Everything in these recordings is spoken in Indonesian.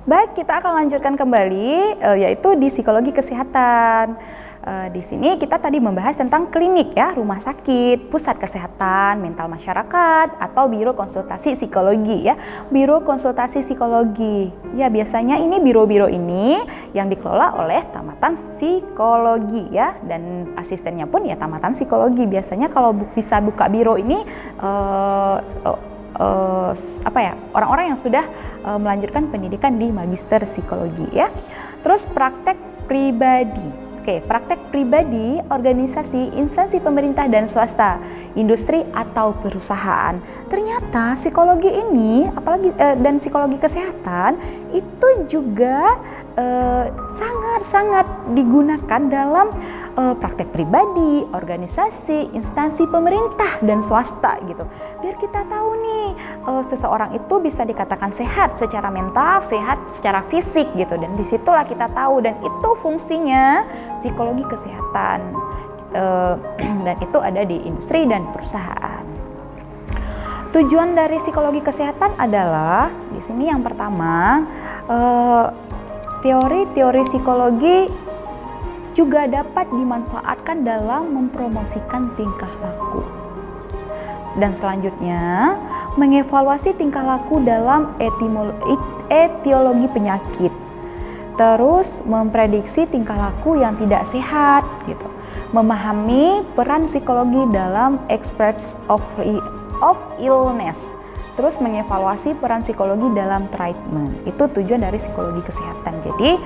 Baik, kita akan lanjutkan kembali yaitu di psikologi kesehatan. Di sini kita tadi membahas tentang klinik ya, rumah sakit, pusat kesehatan mental masyarakat atau biro konsultasi psikologi ya. Biro konsultasi psikologi. Ya, biasanya ini biro-biro ini yang dikelola oleh tamatan psikologi ya, dan asistennya pun ya tamatan psikologi. Biasanya kalau bisa buka biro ini orang-orang yang sudah melanjutkan pendidikan di magister psikologi ya. Terus praktek pribadi. Oke, praktek pribadi, organisasi, instansi pemerintah dan swasta, industri atau perusahaan. Ternyata psikologi ini, apalagi dan psikologi kesehatan itu juga sangat-sangat digunakan dalam praktek pribadi, organisasi, instansi pemerintah dan swasta gitu. Biar kita tahu nih, seseorang itu bisa dikatakan sehat secara mental, sehat secara fisik gitu, dan disitulah kita tahu, dan itu fungsinya psikologi kesehatan dan itu ada di industri dan perusahaan. Tujuan dari psikologi kesehatan adalah di sini yang pertama, teori-teori psikologi juga dapat dimanfaatkan dalam mempromosikan tingkah laku. Dan selanjutnya, mengevaluasi tingkah laku dalam etiologi penyakit. Terus memprediksi tingkah laku yang tidak sehat gitu. Memahami peran psikologi dalam express of illness. Terus mengevaluasi peran psikologi dalam treatment. Itu tujuan dari psikologi kesehatan. Jadi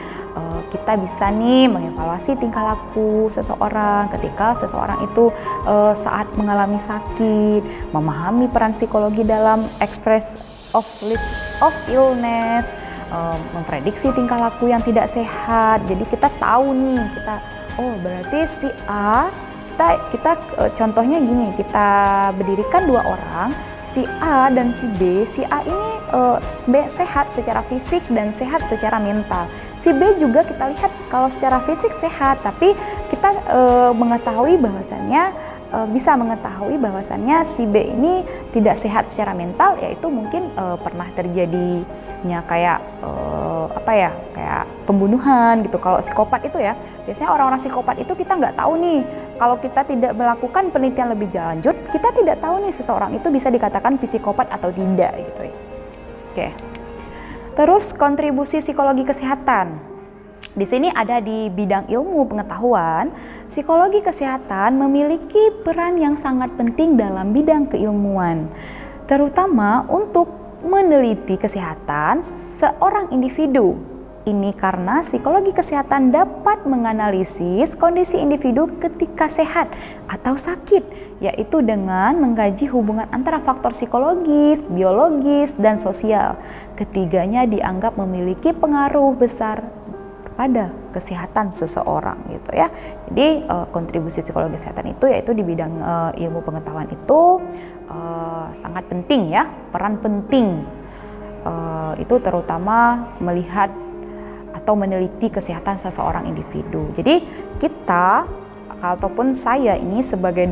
kita bisa nih mengevaluasi tingkah laku seseorang ketika seseorang itu saat mengalami sakit, memahami peran psikologi dalam express of illness, memprediksi tingkah laku yang tidak sehat. Jadi kita tahu nih, berarti si A, kita contohnya gini, kita berdirikan dua orang, si A dan si B. Si A ini sehat secara fisik dan sehat secara mental. Si B juga kita lihat kalau secara fisik sehat, tapi kita bisa mengetahui bahwasannya si B ini tidak sehat secara mental, yaitu mungkin pernah terjadinya kayak pembunuhan gitu. Kalau psikopat itu ya, biasanya orang-orang psikopat itu kita nggak tahu nih, kalau kita tidak melakukan penelitian lebih lanjut, kita tidak tahu nih seseorang itu bisa dikatakan psikopat atau tidak gitu ya. Oke. Terus kontribusi psikologi kesehatan. Di sini ada di bidang ilmu pengetahuan, psikologi kesehatan memiliki peran yang sangat penting dalam bidang keilmuan, terutama untuk meneliti kesehatan seorang individu. Ini karena psikologi kesehatan dapat menganalisis kondisi individu ketika sehat atau sakit, yaitu dengan mengkaji hubungan antara faktor psikologis, biologis, dan sosial. Ketiganya dianggap memiliki pengaruh besar pada kesehatan seseorang gitu ya. Jadi kontribusi psikologi kesehatan itu yaitu di bidang ilmu pengetahuan itu sangat penting ya, peran penting itu terutama melihat atau meneliti kesehatan seseorang individu. Jadi kita ataupun saya ini sebagai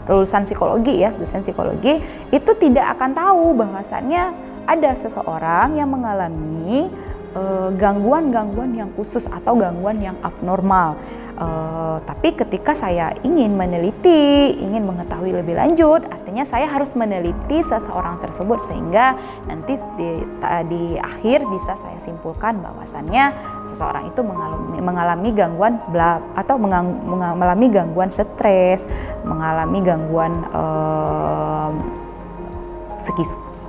lulusan psikologi ya, dosen psikologi, itu tidak akan tahu bahwasannya ada seseorang yang mengalami gangguan-gangguan yang khusus atau gangguan yang abnormal. Tapi ketika saya ingin meneliti, ingin mengetahui lebih lanjut, artinya saya harus meneliti seseorang tersebut sehingga nanti di akhir bisa saya simpulkan bahwasannya seseorang itu mengalami gangguan mengalami gangguan stres, mengalami gangguan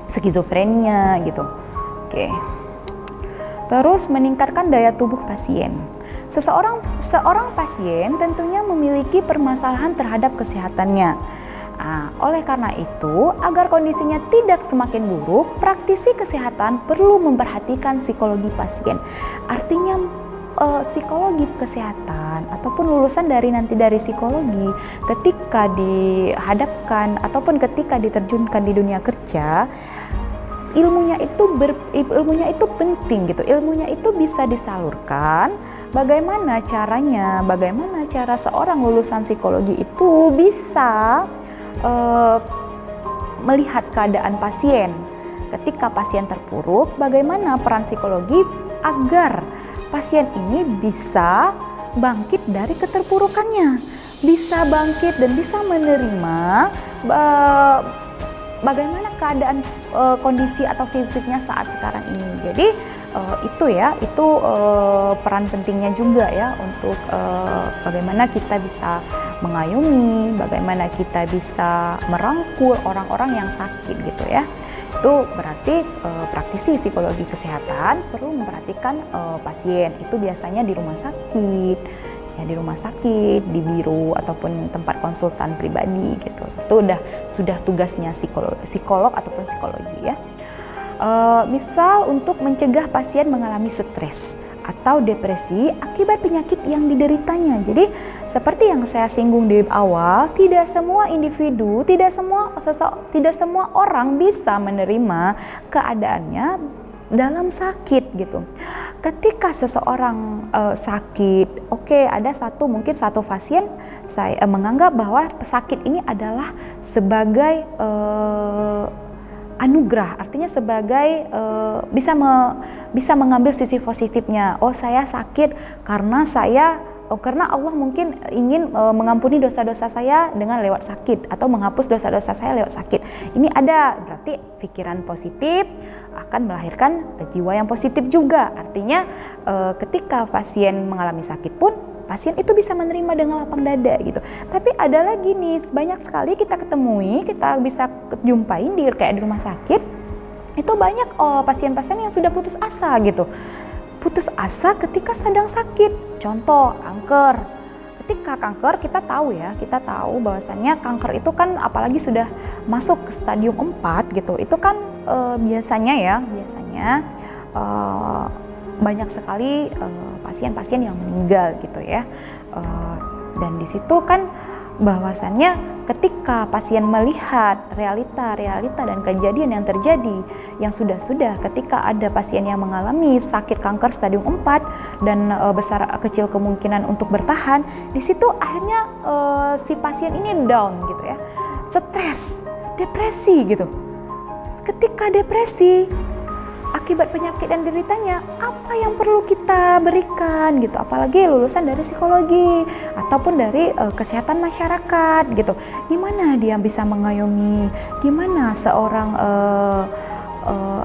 skizofrenia gitu. Oke. Terus meningkatkan daya tubuh pasien. Seorang pasien tentunya memiliki permasalahan terhadap kesehatannya. Oleh karena itu, agar kondisinya tidak semakin buruk, praktisi kesehatan perlu memperhatikan psikologi pasien. Artinya psikologi kesehatan ataupun lulusan dari psikologi ketika dihadapkan ataupun ketika diterjunkan di dunia kerja, ilmunya itu penting gitu. Ilmunya itu bisa disalurkan. Bagaimana cara seorang lulusan psikologi itu bisa melihat keadaan pasien ketika pasien terpuruk, bagaimana peran psikologi agar pasien ini bisa bangkit dari keterpurukannya, bisa bangkit dan bisa menerima bagaimana keadaan kondisi atau fisiknya saat sekarang ini. Jadi itu peran pentingnya juga ya untuk bagaimana kita bisa mengayomi, bagaimana kita bisa merangkul orang-orang yang sakit gitu ya. Itu berarti praktisi psikologi kesehatan perlu memperhatikan pasien. Itu biasanya di rumah sakit, ya di rumah sakit, di biro ataupun tempat konsultan pribadi gitu. Itu sudah tugasnya psikolog ataupun psikologi ya. Misal untuk mencegah pasien mengalami stres atau depresi akibat penyakit yang dideritanya. Jadi seperti yang saya singgung di awal, tidak semua individu, tidak semua orang bisa menerima keadaannya dalam sakit gitu. Ketika seseorang sakit, ada mungkin satu pasien saya menganggap bahwa sakit ini adalah sebagai anugerah, artinya sebagai bisa mengambil sisi positifnya. Saya sakit karena Allah mungkin ingin mengampuni dosa-dosa saya dengan lewat sakit atau menghapus dosa-dosa saya lewat sakit. Ini ada berarti pikiran positif akan melahirkan jiwa yang positif juga. Artinya ketika pasien mengalami sakit pun pasien itu bisa menerima dengan lapang dada gitu. Tapi ada lagi nih, banyak sekali kita bisa jumpain kayak di rumah sakit. Itu banyak pasien-pasien yang sudah putus asa gitu. Putus asa ketika sedang sakit. Contoh kanker. Ketika kanker kita tahu bahwasannya kanker itu kan apalagi sudah masuk ke stadium 4 gitu. Itu kan biasanya banyak sekali pasien-pasien yang meninggal gitu ya. Dan di situ kan bahwasannya ketika pasien melihat realita dan kejadian yang terjadi yang sudah ketika ada pasien yang mengalami sakit kanker stadium 4 dan besar kecil kemungkinan untuk bertahan, di situ akhirnya si pasien ini down gitu ya. Stres, depresi gitu. Ketika depresi akibat penyakit yang deritanya, apa yang perlu kita berikan gitu, apalagi lulusan dari psikologi ataupun dari kesehatan masyarakat gitu. Gimana dia bisa mengayomi, gimana seorang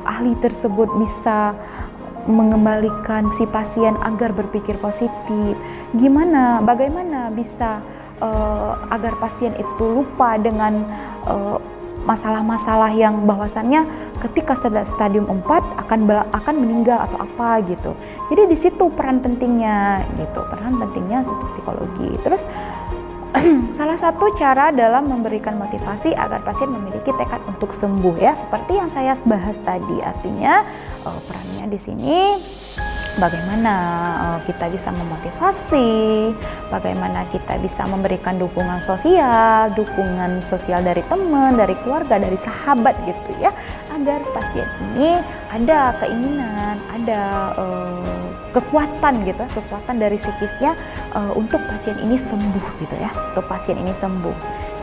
ahli tersebut bisa mengembalikan si pasien agar berpikir positif, bagaimana bisa agar pasien itu lupa dengan masalah-masalah yang bahwasannya ketika stadium 4 akan meninggal atau apa gitu. Jadi di situ peran pentingnya untuk psikologi. Terus salah satu cara dalam memberikan motivasi agar pasien memiliki tekad untuk sembuh ya, seperti yang saya bahas tadi. Artinya perannya di sini bagaimana kita bisa memotivasi, bagaimana kita bisa memberikan dukungan sosial dari teman, dari keluarga, dari sahabat gitu ya, agar pasien ini ada keinginan, ada kekuatan dari psikisnya untuk pasien ini sembuh gitu ya, untuk pasien ini sembuh.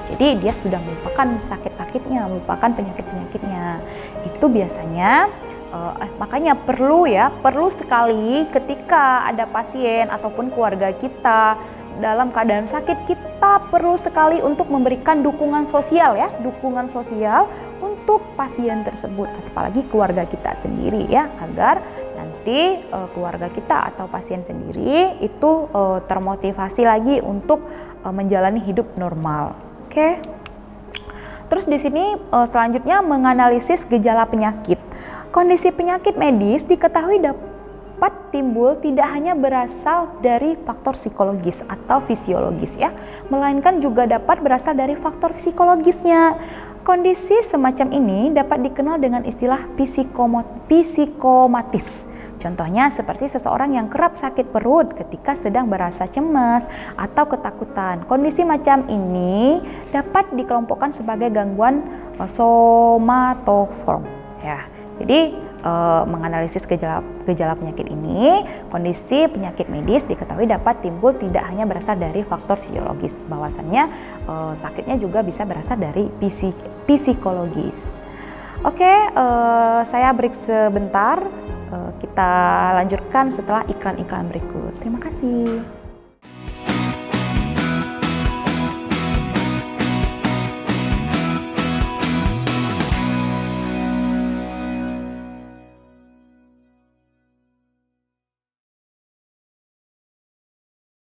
Jadi dia sudah melupakan sakit-sakitnya, melupakan penyakit-penyakitnya. Itu biasanya makanya perlu sekali ketika ada pasien ataupun keluarga kita dalam keadaan sakit, kita perlu sekali untuk memberikan dukungan sosial untuk pasien tersebut, apalagi keluarga kita sendiri ya, agar nanti keluarga kita atau pasien sendiri itu termotivasi lagi untuk menjalani hidup normal. Oke. Terus di sini selanjutnya menganalisis gejala penyakit. Kondisi penyakit medis diketahui dapat timbul tidak hanya berasal dari faktor psikologis atau fisiologis ya, melainkan juga dapat berasal dari faktor psikologisnya. Kondisi semacam ini dapat dikenal dengan istilah psikomatis. Contohnya seperti seseorang yang kerap sakit perut ketika sedang merasa cemas atau ketakutan. Kondisi macam ini dapat dikelompokkan sebagai gangguan somatoform ya. Jadi menganalisis gejala penyakit ini, kondisi penyakit medis diketahui dapat timbul tidak hanya berasal dari faktor fisiologis, bahwasannya sakitnya juga bisa berasal dari psikologis. Oke, saya break sebentar. Kita lanjutkan setelah iklan-iklan berikut. Terima kasih.